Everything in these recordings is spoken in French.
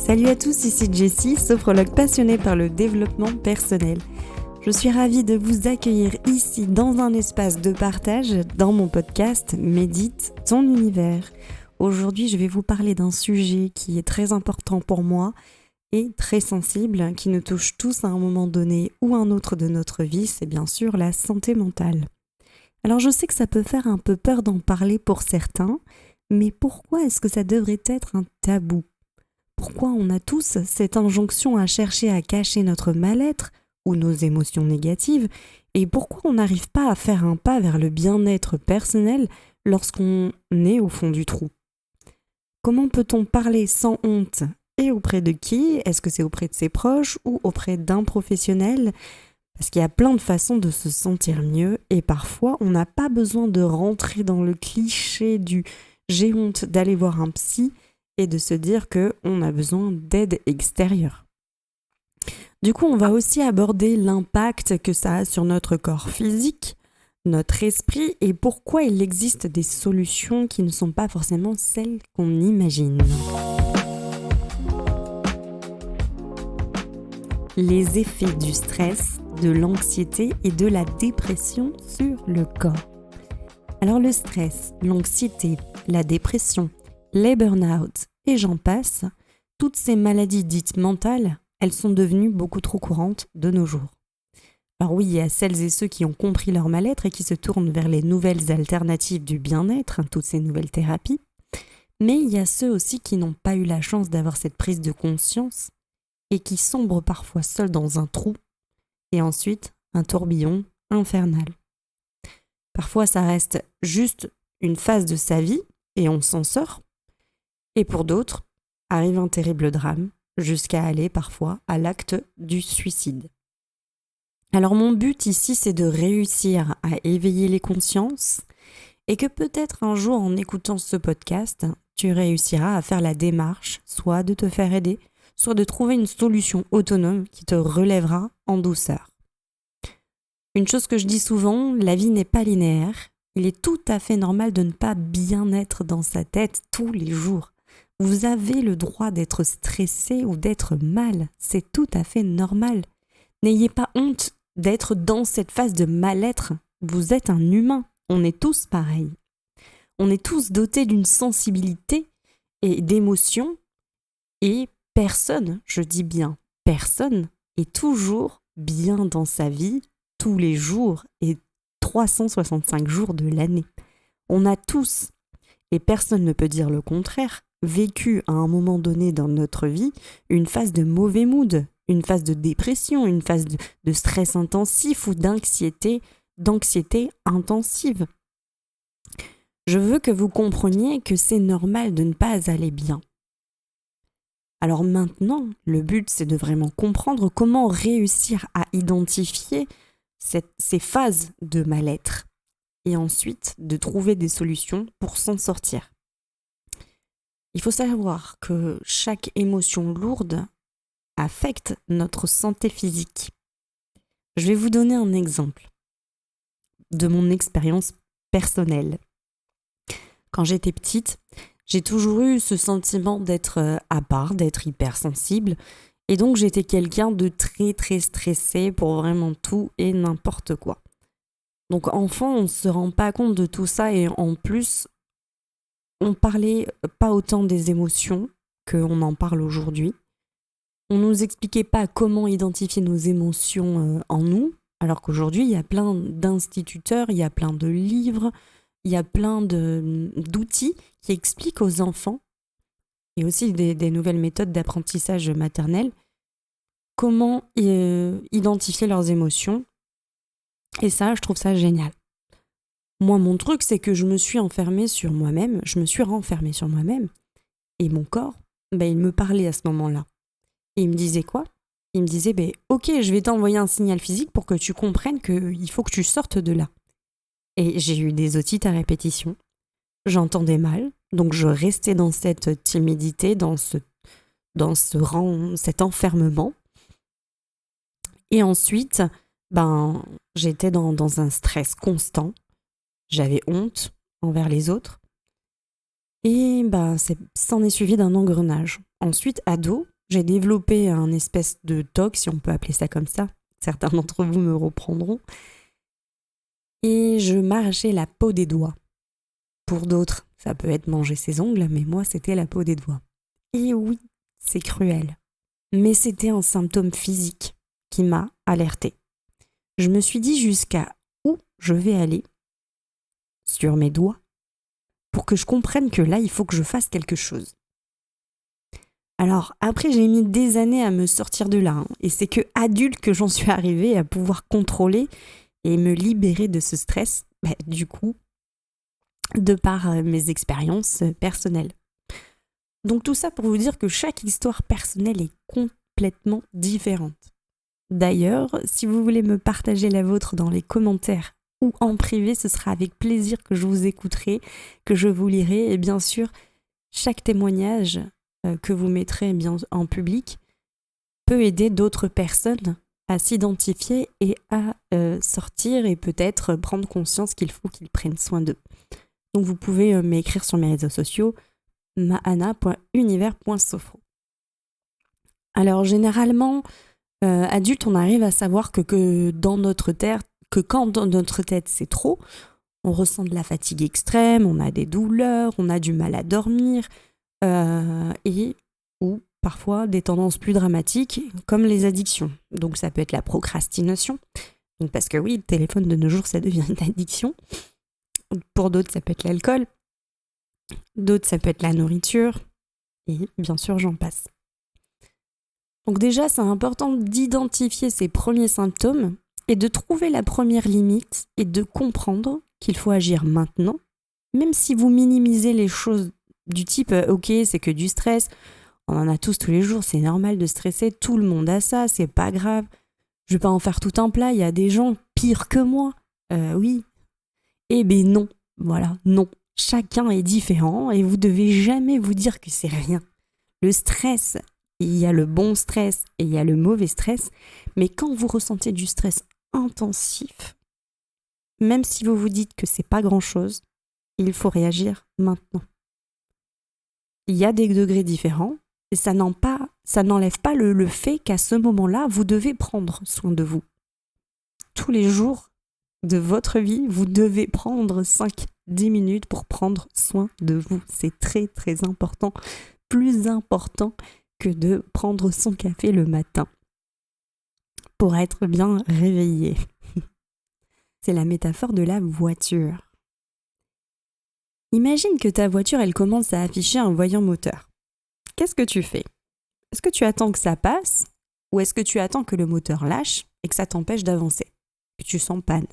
Salut à tous, ici Jessie, sophrologue passionnée par le développement personnel. Je suis ravie de vous accueillir ici dans un espace de partage dans mon podcast Médite ton univers. Aujourd'hui, je vais vous parler d'un sujet qui est très important pour moi et très sensible, qui nous touche tous à un moment donné ou un autre de notre vie, c'est bien sûr la santé mentale. Alors je sais que ça peut faire un peu peur d'en parler pour certains, mais pourquoi est-ce que ça devrait être un tabou ? Pourquoi on a tous cette injonction à chercher à cacher notre mal-être ou nos émotions négatives, et pourquoi on n'arrive pas à faire un pas vers le bien-être personnel lorsqu'on est au fond du trou ? Comment peut-on parler sans honte et auprès de qui ? Est-ce que c'est auprès de ses proches ou auprès d'un professionnel ? Parce qu'il y a plein de façons de se sentir mieux et parfois on n'a pas besoin de rentrer dans le cliché du « j'ai honte d'aller voir un psy » et de se dire qu'on a besoin d'aide extérieure. Du coup, on va aussi aborder l'impact que ça a sur notre corps physique, notre esprit et pourquoi il existe des solutions qui ne sont pas forcément celles qu'on imagine. Les effets du stress, de l'anxiété et de la dépression sur le corps. Alors le stress, l'anxiété, la dépression, les burn-out et j'en passe, toutes ces maladies dites mentales, elles sont devenues beaucoup trop courantes de nos jours. Alors oui, il y a celles et ceux qui ont compris leur mal-être et qui se tournent vers les nouvelles alternatives du bien-être, toutes ces nouvelles thérapies, mais il y a ceux aussi qui n'ont pas eu la chance d'avoir cette prise de conscience et qui sombrent parfois seuls dans un trou et ensuite un tourbillon infernal. Parfois ça reste juste une phase de sa vie et on s'en sort. Et pour d'autres, arrive un terrible drame, jusqu'à aller parfois à l'acte du suicide. Alors mon but ici, c'est de réussir à éveiller les consciences et que peut-être un jour, en écoutant ce podcast, tu réussiras à faire la démarche, soit de te faire aider, soit de trouver une solution autonome qui te relèvera en douceur. Une chose que je dis souvent, la vie n'est pas linéaire. Il est tout à fait normal de ne pas bien être dans sa tête tous les jours. Vous avez le droit d'être stressé ou d'être mal, c'est tout à fait normal. N'ayez pas honte d'être dans cette phase de mal-être. Vous êtes un humain, on est tous pareils. On est tous dotés d'une sensibilité et d'émotions et personne, je dis bien personne, est toujours bien dans sa vie tous les jours et 365 jours de l'année. On a tous, et personne ne peut dire le contraire, vécu à un moment donné dans notre vie une phase de mauvais mood, une phase de dépression, une phase de stress intensif ou d'anxiété intensive. Je veux que vous compreniez que c'est normal de ne pas aller bien. Alors maintenant, le but c'est de vraiment comprendre comment réussir à identifier ces phases de mal-être et ensuite de trouver des solutions pour s'en sortir. Il faut savoir que chaque émotion lourde affecte notre santé physique. Je vais vous donner un exemple de mon expérience personnelle. Quand j'étais petite, j'ai toujours eu ce sentiment d'être à part, d'être hypersensible, et donc j'étais quelqu'un de très très stressé pour vraiment tout et n'importe quoi. Donc enfant, on ne se rend pas compte de tout ça et en plus, on parlait pas autant des émotions qu'on en parle aujourd'hui. On nous expliquait pas comment identifier nos émotions en nous, alors qu'aujourd'hui, il y a plein d'instituteurs, il y a plein de livres, il y a plein d'outils qui expliquent aux enfants, et aussi des nouvelles méthodes d'apprentissage maternel, comment identifier leurs émotions. Et ça, je trouve ça génial. Moi, mon truc, c'est que je me suis renfermée sur moi-même, et mon corps, il me parlait à ce moment-là. Et il me disait quoi ? Il me disait, ok, je vais t'envoyer un signal physique pour que tu comprennes qu'il faut que tu sortes de là. Et j'ai eu des otites à répétition. J'entendais mal, donc je restais dans cette timidité, dans cet enfermement. Et ensuite, j'étais dans un stress constant. J'avais honte envers les autres. Et s'en est suivi d'un engrenage. Ensuite, ado, j'ai développé un espèce de TOC, si on peut appeler ça comme ça. Certains d'entre vous me reprendront. Et je m'arrachais la peau des doigts. Pour d'autres, ça peut être manger ses ongles, mais moi, c'était la peau des doigts. Et oui, c'est cruel. Mais c'était un symptôme physique qui m'a alertée. Je me suis dit jusqu'à où je vais aller sur mes doigts pour que je comprenne que là, il faut que je fasse quelque chose. Alors, après, j'ai mis des années à me sortir de là. Et c'est que adulte que j'en suis arrivée à pouvoir contrôler et me libérer de ce stress, du coup, de par mes expériences personnelles. Donc tout ça pour vous dire que chaque histoire personnelle est complètement différente. D'ailleurs, si vous voulez me partager la vôtre dans les commentaires ou en privé, ce sera avec plaisir que je vous écouterai, que je vous lirai. Et bien sûr, chaque témoignage que vous mettrez en public peut aider d'autres personnes à s'identifier et à sortir et peut-être prendre conscience qu'il faut qu'ils prennent soin d'eux. Donc vous pouvez m'écrire sur mes réseaux sociaux mahana.univers.sophro. Alors généralement, adulte, on arrive à savoir que quand dans notre tête c'est trop, on ressent de la fatigue extrême, on a des douleurs, on a du mal à dormir, ou parfois des tendances plus dramatiques comme les addictions. Donc ça peut être la procrastination, donc parce que oui, le téléphone de nos jours ça devient une addiction. Pour d'autres ça peut être l'alcool, d'autres ça peut être la nourriture, et bien sûr j'en passe. Donc déjà c'est important d'identifier ces premiers symptômes et de trouver la première limite et de comprendre qu'il faut agir maintenant, même si vous minimisez les choses du type « ok, c'est que du stress, on en a tous les jours, c'est normal de stresser, tout le monde a ça, c'est pas grave, je vais pas en faire tout un plat, il y a des gens pires que moi. » Oui. Eh ben non, voilà, non. Chacun est différent et vous devez jamais vous dire que c'est rien. Le stress, il y a le bon stress et il y a le mauvais stress, mais quand vous ressentez du stress intensif, même si vous vous dites que c'est pas grand-chose, il faut réagir maintenant. Il y a des degrés différents et ça n'enlève pas le fait qu'à ce moment-là, vous devez prendre soin de vous. Tous les jours de votre vie, vous devez prendre 5-10 minutes pour prendre soin de vous. C'est très très important, plus important que de prendre son café le matin pour être bien réveillé. C'est la métaphore de la voiture. Imagine que ta voiture, elle commence à afficher un voyant moteur. Qu'est-ce que tu fais ? Est-ce que tu attends que ça passe ou est-ce que tu attends que le moteur lâche et que ça t'empêche d'avancer, que tu sens panne ?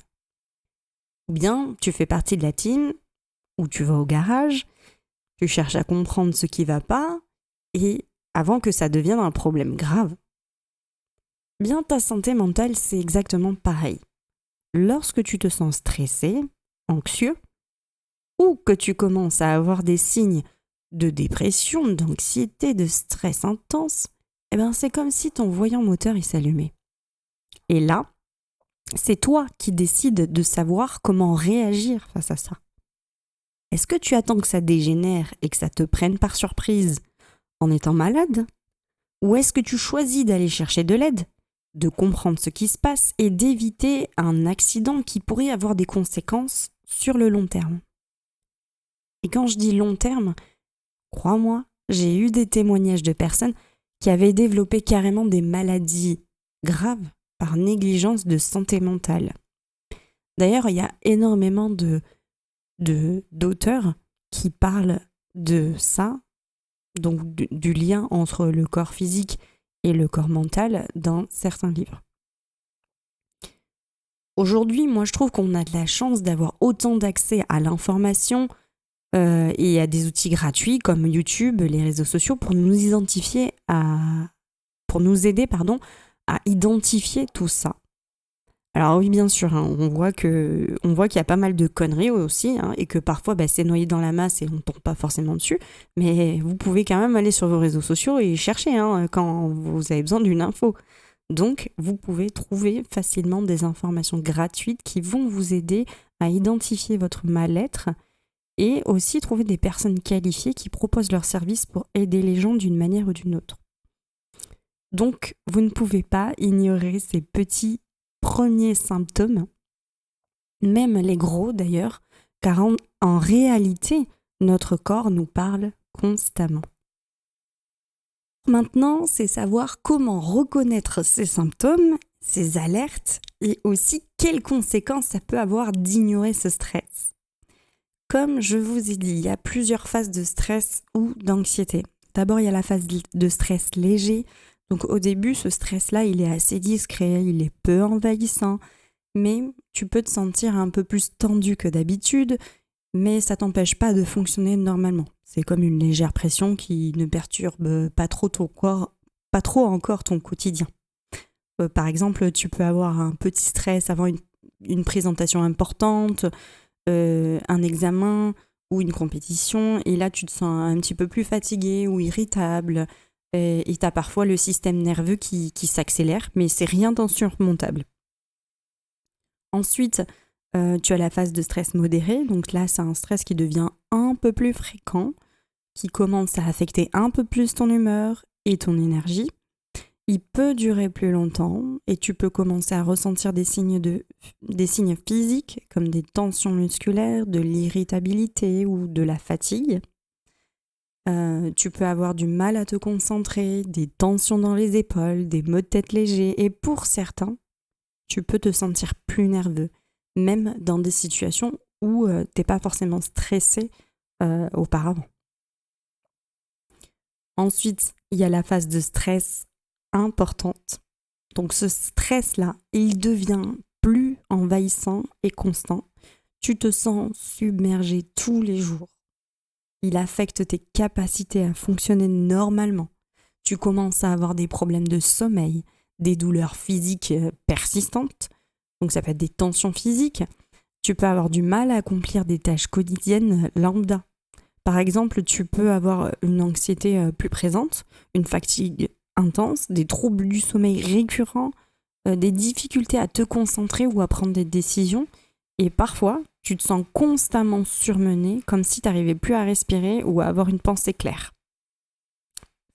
Ou bien tu fais partie de la team où tu vas au garage, tu cherches à comprendre ce qui va pas et avant que ça devienne un problème grave. Bien, ta santé mentale, c'est exactement pareil. Lorsque tu te sens stressé, anxieux, ou que tu commences à avoir des signes de dépression, d'anxiété, de stress intense, c'est comme si ton voyant moteur il s'allumait. Et là, c'est toi qui décides de savoir comment réagir face à ça. Est-ce que tu attends que ça dégénère et que ça te prenne par surprise en étant malade ? Ou est-ce que tu choisis d'aller chercher de l'aide, de comprendre ce qui se passe et d'éviter un accident qui pourrait avoir des conséquences sur le long terme ? Et quand je dis long terme, crois-moi, j'ai eu des témoignages de personnes qui avaient développé carrément des maladies graves par négligence de santé mentale. D'ailleurs, il y a énormément d'auteurs qui parlent de ça, donc du lien entre le corps physique et le corps mental dans certains livres. Aujourd'hui, moi je trouve qu'on a de la chance d'avoir autant d'accès à l'information et à des outils gratuits comme YouTube, les réseaux sociaux pour nous aider à identifier tout ça. Alors oui, bien sûr, on voit qu'il y a pas mal de conneries aussi et que parfois c'est noyé dans la masse et on ne tombe pas forcément dessus, mais vous pouvez quand même aller sur vos réseaux sociaux et chercher quand vous avez besoin d'une info. Donc, vous pouvez trouver facilement des informations gratuites qui vont vous aider à identifier votre mal-être et aussi trouver des personnes qualifiées qui proposent leurs services pour aider les gens d'une manière ou d'une autre. Donc, vous ne pouvez pas ignorer ces petits premiers symptômes, même les gros d'ailleurs, car en réalité, notre corps nous parle constamment. Maintenant, c'est savoir comment reconnaître ces symptômes, ces alertes, et aussi quelles conséquences ça peut avoir d'ignorer ce stress. Comme je vous ai dit, il y a plusieurs phases de stress ou d'anxiété. D'abord, il y a la phase de stress léger. Donc au début, ce stress-là, il est assez discret, il est peu envahissant, mais tu peux te sentir un peu plus tendu que d'habitude, mais ça t'empêche pas de fonctionner normalement. C'est comme une légère pression qui ne perturbe pas trop encore ton quotidien. Par exemple, tu peux avoir un petit stress avant une présentation importante, un examen ou une compétition, et là tu te sens un petit peu plus fatigué ou irritable, et tu as parfois le système nerveux qui s'accélère, mais c'est rien d'insurmontable. Ensuite, tu as la phase de stress modéré, donc là c'est un stress qui devient un peu plus fréquent, qui commence à affecter un peu plus ton humeur et ton énergie. Il peut durer plus longtemps et tu peux commencer à ressentir des signes physiques comme des tensions musculaires, de l'irritabilité ou de la fatigue. Tu peux avoir du mal à te concentrer, des tensions dans les épaules, des maux de tête légers et pour certains, tu peux te sentir plus nerveux, même dans des situations où t'es pas forcément stressé auparavant. Ensuite, il y a la phase de stress importante. Donc ce stress-là, il devient plus envahissant et constant. Tu te sens submergé tous les jours. Il affecte tes capacités à fonctionner normalement. Tu commences à avoir des problèmes de sommeil, des douleurs physiques persistantes. Donc ça peut être des tensions physiques. Tu peux avoir du mal à accomplir des tâches quotidiennes lambda. Par exemple, tu peux avoir une anxiété plus présente, une fatigue intense, des troubles du sommeil récurrents, des difficultés à te concentrer ou à prendre des décisions. Et parfois, tu te sens constamment surmené, comme si tu n'arrivais plus à respirer ou à avoir une pensée claire.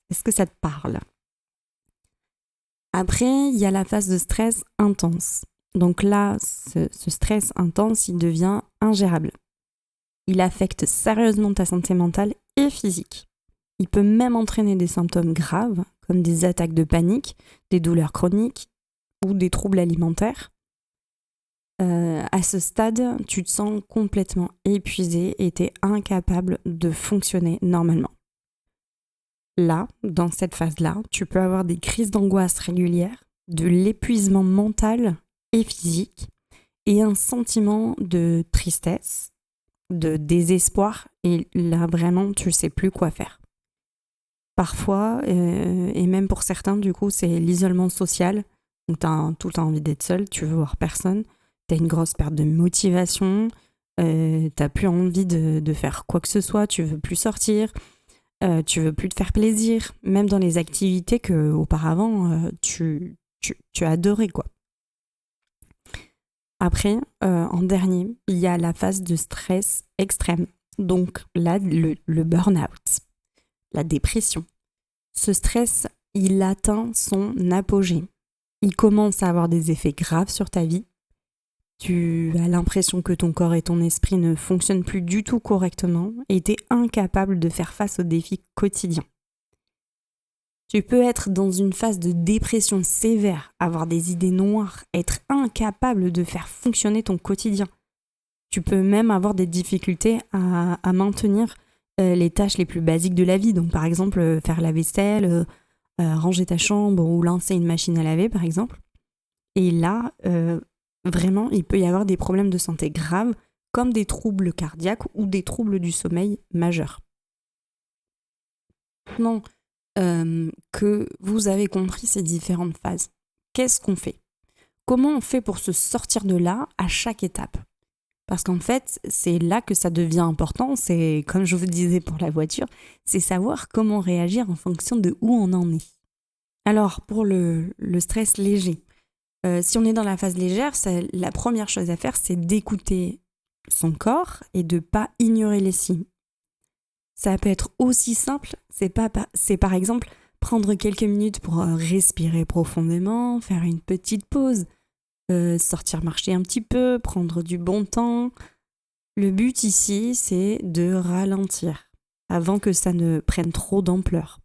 Est-ce que ça te parle ? Après, il y a la phase de stress intense. Donc là, ce stress intense, il devient ingérable. Il affecte sérieusement ta santé mentale et physique. Il peut même entraîner des symptômes graves, comme des attaques de panique, des douleurs chroniques ou des troubles alimentaires. À ce stade, tu te sens complètement épuisé et tu es incapable de fonctionner normalement. Là, dans cette phase-là, tu peux avoir des crises d'angoisse régulières, de l'épuisement mental et physique et un sentiment de tristesse, de désespoir, et là vraiment tu sais plus quoi faire. Parfois, et même pour certains du coup, c'est l'isolement social, donc t'as tout le temps envie d'être seul, tu veux voir personne, t'as une grosse perte de motivation, t'as plus envie de faire quoi que ce soit, tu veux plus sortir, tu veux plus te faire plaisir, même dans les activités que auparavant tu adorais quoi. Après, en dernier, il y a la phase de stress extrême. Donc là, le burn-out, la dépression. Ce stress, il atteint son apogée. Il commence à avoir des effets graves sur ta vie. Tu as l'impression que ton corps et ton esprit ne fonctionnent plus du tout correctement et tu es incapable de faire face aux défis quotidiens. Tu peux être dans une phase de dépression sévère, avoir des idées noires, être incapable de faire fonctionner ton quotidien. Tu peux même avoir des difficultés à maintenir les tâches les plus basiques de la vie. Donc par exemple, faire la vaisselle, ranger ta chambre ou lancer une machine à laver par exemple. Et là, vraiment, il peut y avoir des problèmes de santé graves comme des troubles cardiaques ou des troubles du sommeil majeurs. Maintenant, que vous avez compris ces différentes phases. Qu'est-ce qu'on fait ? Comment on fait pour se sortir de là à chaque étape ? Parce qu'en fait, c'est là que ça devient important, c'est comme je vous disais pour la voiture, c'est savoir comment réagir en fonction de où on en est. Alors, pour le stress léger, si on est dans la phase légère, la première chose à faire, c'est d'écouter son corps et de ne pas ignorer les signes. Ça peut être aussi simple, c'est par exemple prendre quelques minutes pour respirer profondément, faire une petite pause, sortir marcher un petit peu, prendre du bon temps. Le but ici, c'est de ralentir avant que ça ne prenne trop d'ampleur.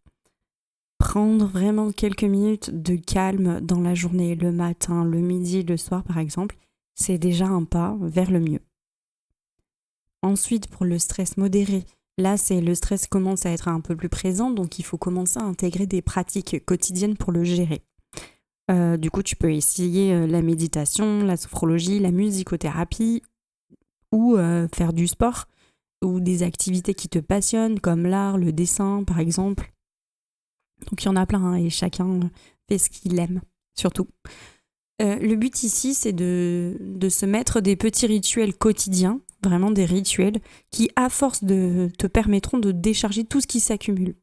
Prendre vraiment quelques minutes de calme dans la journée, le matin, le midi, le soir par exemple, c'est déjà un pas vers le mieux. Ensuite, pour le stress modéré, là, le stress commence à être un peu plus présent, donc il faut commencer à intégrer des pratiques quotidiennes pour le gérer. Du coup, tu peux essayer la méditation, la sophrologie, la musicothérapie ou faire du sport ou des activités qui te passionnent comme l'art, le dessin par exemple. Donc il y en a plein hein, et chacun fait ce qu'il aime, surtout. Le but ici, c'est de se mettre des petits rituels quotidiens, vraiment des rituels qui, à force, te permettront de décharger tout ce qui s'accumule.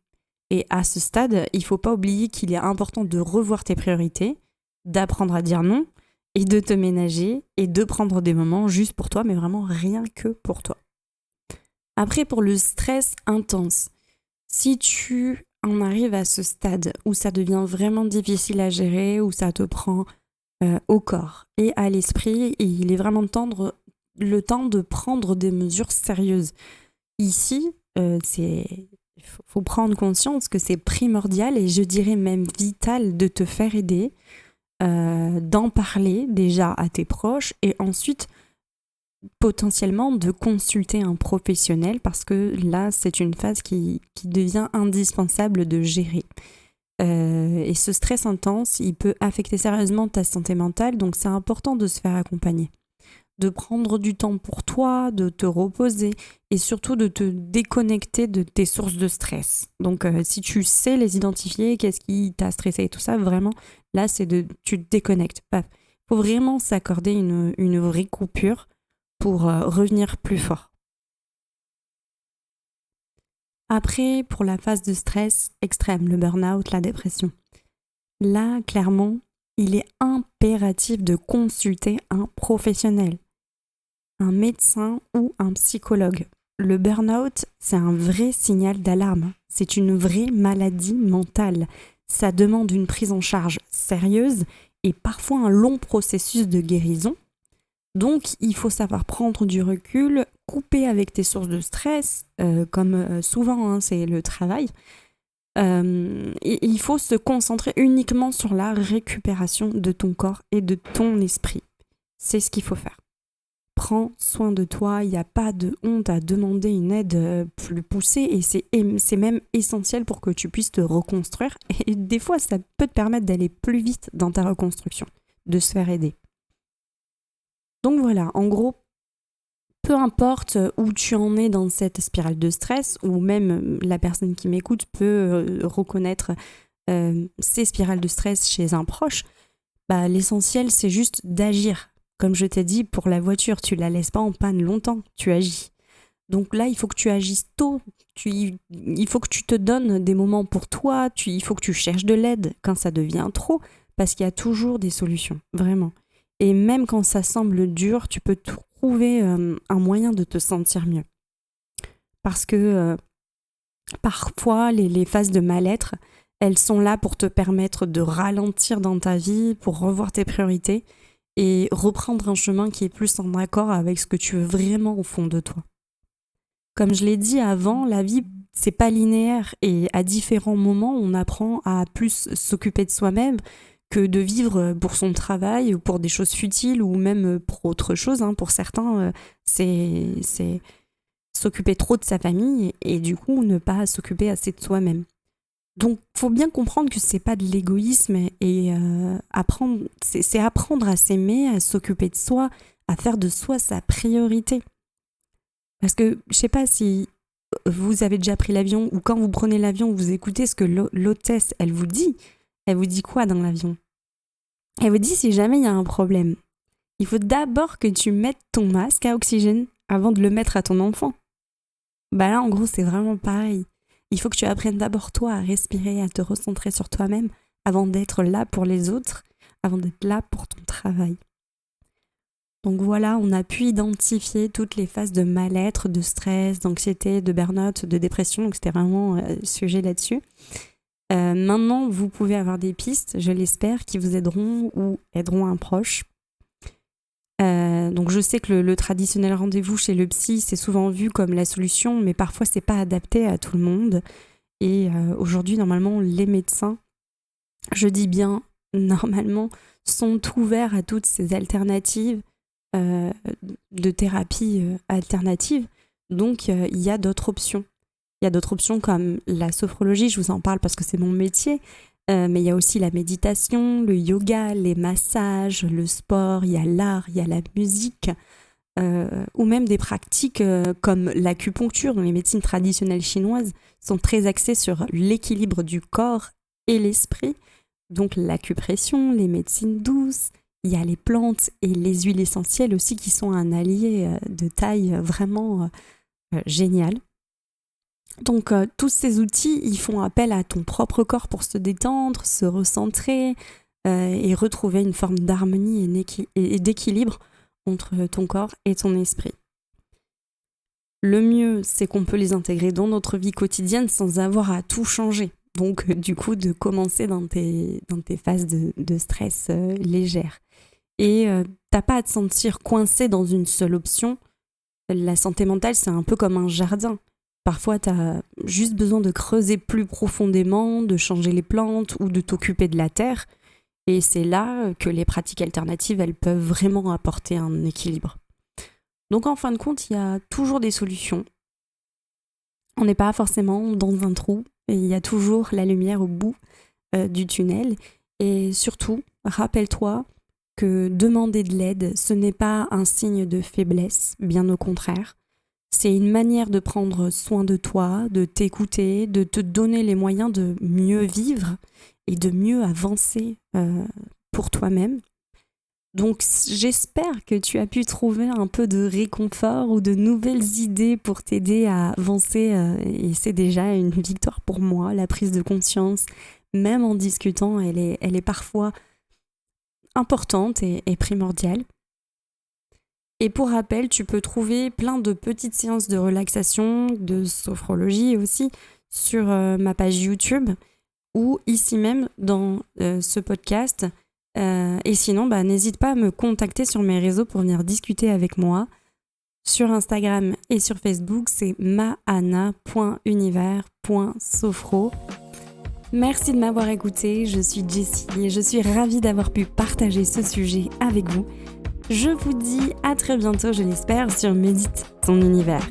Et à ce stade, il ne faut pas oublier qu'il est important de revoir tes priorités, d'apprendre à dire non, et de te ménager, et de prendre des moments juste pour toi, mais vraiment rien que pour toi. Après, pour le stress intense, si tu en arrives à ce stade où ça devient vraiment difficile à gérer, où ça te prend au corps et à l'esprit, et il est vraiment le temps de prendre des mesures sérieuses. Ici, il faut prendre conscience que c'est primordial et je dirais même vital de te faire aider, d'en parler déjà à tes proches et ensuite potentiellement de consulter un professionnel parce que là, c'est une phase qui devient indispensable de gérer. Et ce stress intense, il peut affecter sérieusement ta santé mentale, donc c'est important de se faire accompagner, de prendre du temps pour toi, de te reposer et surtout de te déconnecter de tes sources de stress. Donc si tu sais les identifier, qu'est-ce qui t'a stressé et tout ça, vraiment, là, tu te déconnectes. Il faut vraiment s'accorder une vraie coupure pour revenir plus fort. Après, pour la phase de stress extrême, le burn-out, la dépression, là, clairement, il est impératif de consulter un professionnel, un médecin ou un psychologue. Le burn-out, c'est un vrai signal d'alarme. C'est une vraie maladie mentale. Ça demande une prise en charge sérieuse et parfois un long processus de guérison. Donc, il faut savoir prendre du recul, couper avec tes sources de stress, comme souvent, hein, c'est le travail. Et il faut se concentrer uniquement sur la récupération de ton corps et de ton esprit. C'est ce qu'il faut faire. Prends soin de toi, il n'y a pas de honte à demander une aide plus poussée et c'est même essentiel pour que tu puisses te reconstruire. Et des fois, ça peut te permettre d'aller plus vite dans ta reconstruction, de se faire aider. Donc voilà, en gros, peu importe où tu en es dans cette spirale de stress, ou même la personne qui m'écoute peut reconnaître ces spirales de stress chez un proche, l'essentiel c'est juste d'agir. Comme je t'ai dit, pour la voiture, tu la laisses pas en panne longtemps, tu agis. Donc là, il faut que tu agisses tôt, il faut que tu te donnes des moments pour toi, il faut que tu cherches de l'aide quand ça devient trop, parce qu'il y a toujours des solutions, vraiment. Et même quand ça semble dur, tu peux trouver un moyen de te sentir mieux. Parce que parfois, les phases de mal-être, elles sont là pour te permettre de ralentir dans ta vie, pour revoir tes priorités et reprendre un chemin qui est plus en accord avec ce que tu veux vraiment au fond de toi. Comme je l'ai dit avant, la vie, c'est pas linéaire et à différents moments, on apprend à plus s'occuper de soi-même que de vivre pour son travail ou pour des choses futiles ou même pour autre chose. Pour certains, c'est s'occuper trop de sa famille et du coup ne pas s'occuper assez de soi-même. Donc, faut bien comprendre que c'est pas de l'égoïsme et c'est apprendre à s'aimer, à s'occuper de soi, à faire de soi sa priorité. Parce que je sais pas si vous avez déjà pris l'avion ou quand vous prenez l'avion, vous écoutez ce que l'hôtesse, elle vous dit. Elle vous dit quoi dans l'avion ? Elle vous dit si jamais il y a un problème, il faut d'abord que tu mettes ton masque à oxygène avant de le mettre à ton enfant. Là, en gros, c'est vraiment pareil. Il faut que tu apprennes d'abord toi à respirer, à te recentrer sur toi-même avant d'être là pour les autres, avant d'être là pour ton travail. Donc voilà, on a pu identifier toutes les phases de mal-être, de stress, d'anxiété, de burn-out, de dépression. Donc c'était vraiment sujet là-dessus. Maintenant, vous pouvez avoir des pistes, je l'espère, qui vous aideront ou aideront un proche. Donc je sais que le traditionnel rendez-vous chez le psy, c'est souvent vu comme la solution, mais parfois c'est pas adapté à tout le monde. Et aujourd'hui, normalement, les médecins, je dis bien normalement, sont ouverts à toutes ces alternatives de thérapie alternative. Donc il y a d'autres options. Il y a d'autres options comme la sophrologie, je vous en parle parce que c'est mon métier. Mais il y a aussi la méditation, le yoga, les massages, le sport, il y a l'art, il y a la musique, ou même des pratiques comme l'acupuncture, dont les médecines traditionnelles chinoises sont très axées sur l'équilibre du corps et l'esprit. Donc l'acupression, les médecines douces, il y a les plantes et les huiles essentielles aussi qui sont un allié de taille vraiment génial. Donc tous ces outils, ils font appel à ton propre corps pour se détendre, se recentrer et retrouver une forme d'harmonie et d'équilibre entre ton corps et ton esprit. Le mieux, c'est qu'on peut les intégrer dans notre vie quotidienne sans avoir à tout changer. Donc du coup, de commencer dans tes phases de stress légères. Et t'as pas à te sentir coincé dans une seule option. La santé mentale, c'est un peu comme un jardin. Parfois, tu as juste besoin de creuser plus profondément, de changer les plantes ou de t'occuper de la terre. Et c'est là que les pratiques alternatives, elles peuvent vraiment apporter un équilibre. Donc en fin de compte, il y a toujours des solutions. On n'est pas forcément dans un trou et il y a toujours la lumière au bout du tunnel. Et surtout, rappelle-toi que demander de l'aide, ce n'est pas un signe de faiblesse, bien au contraire. C'est une manière de prendre soin de toi, de t'écouter, de te donner les moyens de mieux vivre et de mieux avancer pour toi-même. Donc j'espère que tu as pu trouver un peu de réconfort ou de nouvelles idées pour t'aider à avancer et c'est déjà une victoire pour moi, la prise de conscience. Même en discutant, elle est parfois importante et primordiale. Et pour rappel, tu peux trouver plein de petites séances de relaxation, de sophrologie aussi, sur ma page YouTube ou ici même dans ce podcast. Et sinon, n'hésite pas à me contacter sur mes réseaux pour venir discuter avec moi. Sur Instagram et sur Facebook, c'est maana.univers.sophro. Merci de m'avoir écouté, je suis Jessie et je suis ravie d'avoir pu partager ce sujet avec vous. Je vous dis à très bientôt, je l'espère, sur Médite ton univers.